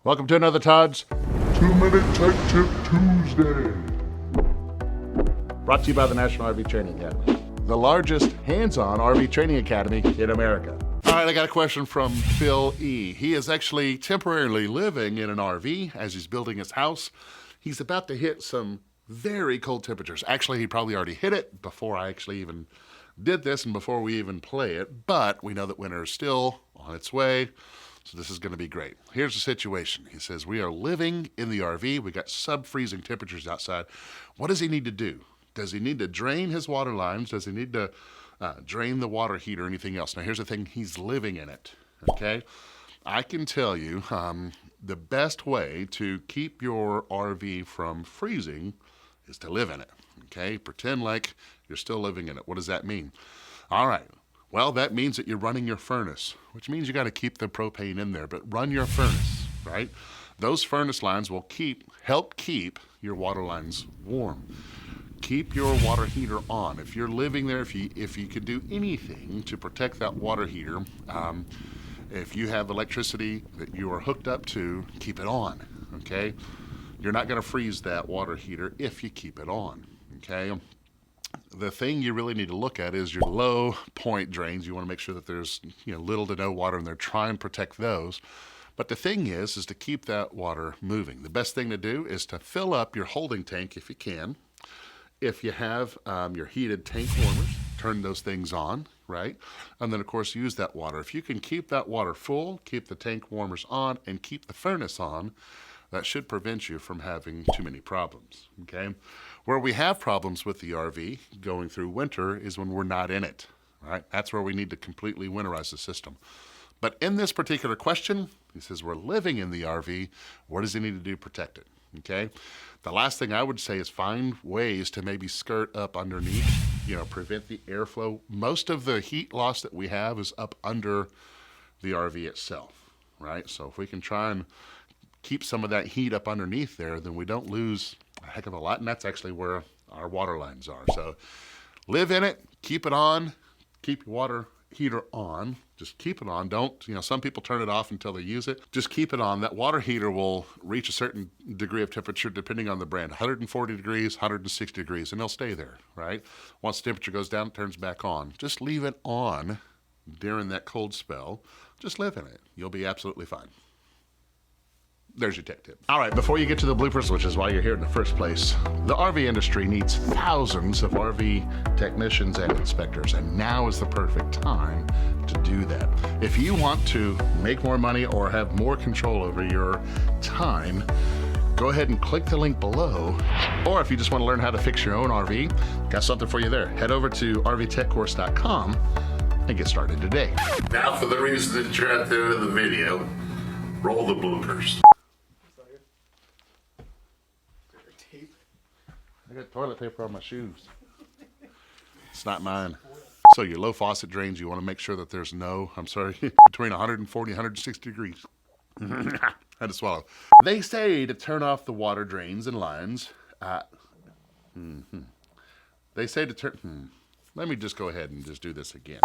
Welcome to another Todd's 2-Minute Tech Tip Tuesday. Brought to you by the National RV Training Academy, the largest hands-on RV training academy in America. All right, I got a question from Phil E. He is actually temporarily living in an RV as he's building his house. He's about to hit some very cold temperatures. Actually, he probably already hit it before I actually even did this and before we even play it, but we know that winter is still on its way. So this is going to be great. Here's the situation. He says, we are living in the RV. We got sub-freezing temperatures outside. What does he need to do? Does he need to drain his water lines? Does he need to drain the water heater or anything else? Now, here's the thing. He's living in it, okay? I can tell you the best way to keep your RV from freezing is to live in it, okay? Pretend like you're still living in it. What does that mean? All right. Well, that means that you're running your furnace, which means you got to keep the propane in there, but run your furnace, right? Those furnace lines will help keep your water lines warm. Keep your water heater on. If you're living there, if you could do anything to protect that water heater, if you have electricity that you are hooked up to, keep it on, okay? You're not going to freeze that water heater if you keep it on, okay? The thing you really need to look at is your low point drains. You want to make sure that there's little to no water in there. Try and protect those. But the thing is to keep that water moving. The best thing to do is to fill up your holding tank if you can. If you have your heated tank warmers, turn those things on, right? And then, of course, use that water. If you can keep that water full, keep the tank warmers on, and keep the furnace on, that should prevent you from having too many problems, okay? Where we have problems with the RV going through winter is when we're not in it, right? That's where we need to completely winterize the system. But in this particular question, he says we're living in the RV. What does he need to do to protect it, okay? The last thing I would say is find ways to maybe skirt up underneath, prevent the airflow. Most of the heat loss that we have is up under the RV itself, right? So if we can try and keep some of that heat up underneath there, then we don't lose a heck of a lot, and that's actually where our water lines are. So live in it, keep it on, keep your water heater on, just keep it on. Don't, some people turn it off until they use it. Just keep it on. That water heater will reach a certain degree of temperature depending on the brand, 140 degrees, 160 degrees, and they'll stay there, right? Once the temperature goes down, it turns back on. Just leave it on during that cold spell. Just live in it. You'll be absolutely fine. There's your tech tip. All right, before you get to the bloopers, which is why you're here in the first place, the RV industry needs thousands of RV technicians and inspectors, and now is the perfect time to do that. If you want to make more money or have more control over your time, go ahead and click the link below. Or if you just want to learn how to fix your own RV, got something for you there. Head over to rvtechcourse.com and get started today. Now for the reason that you're out there in the video, roll the bloopers. I got toilet paper on my shoes. It's not mine. So your low faucet drains, you want to make sure that there's between 140 and 160 degrees. I had to swallow. They say to turn off the water drains and lines. They say to turn... Let me just go ahead and just do this again.